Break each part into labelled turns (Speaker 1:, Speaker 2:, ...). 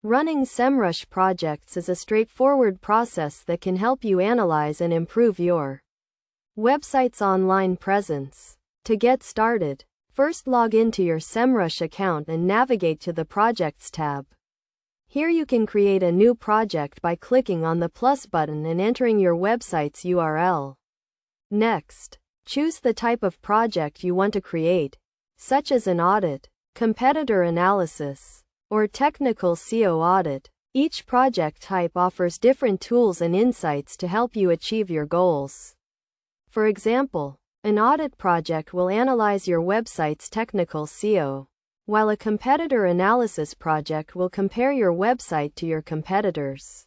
Speaker 1: Running Semrush projects is a straightforward process that can help you analyze and improve your website's online presence. To get started, first log into your Semrush account and navigate to the Projects tab. Here you can create a new project by clicking on the plus button and entering your website's URL. Next, choose the type of project you want to create, such as an audit, competitor analysis, or technical SEO audit. Each project type offers different tools and insights to help you achieve your goals. For example, an audit project will analyze your website's technical SEO, while a competitor analysis project will compare your website to your competitors.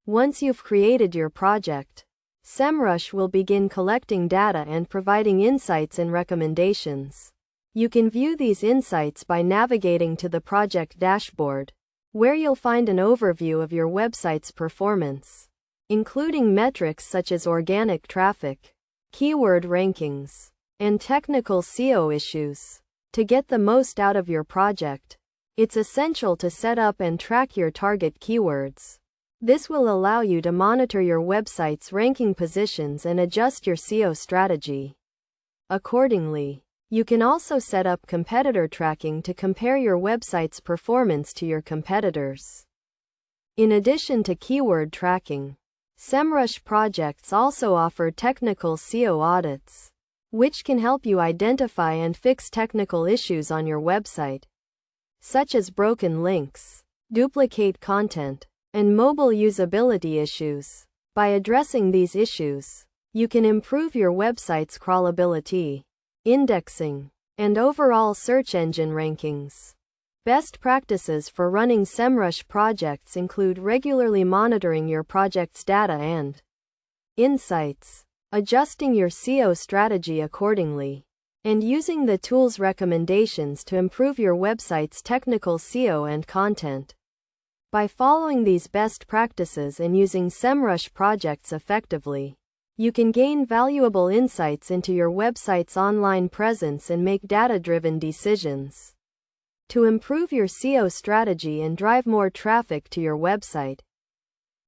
Speaker 1: Once you've created your project, Semrush will begin collecting data and providing insights and recommendations. You can view these insights by navigating to the project dashboard, where you'll find an overview of your website's performance, including metrics such as organic traffic, keyword rankings, and technical SEO issues. To get the most out of your project, it's essential to set up and track your target keywords. This will allow you to monitor your website's ranking positions and adjust your SEO strategy accordingly. You can also set up competitor tracking to compare your website's performance to your competitors. In addition to keyword tracking, Semrush projects also offer technical SEO audits, which can help you identify and fix technical issues on your website, such as broken links, duplicate content, and mobile usability issues. By addressing these issues, you can improve your website's crawlability, indexing, and overall search engine rankings. Best practices for running Semrush projects include regularly monitoring your project's data and insights, adjusting your SEO strategy accordingly, and using the tool's recommendations to improve your website's technical SEO and content. By following these best practices and using Semrush projects effectively, you can gain valuable insights into your website's online presence and make data-driven decisions to improve your SEO strategy and drive more traffic to your website.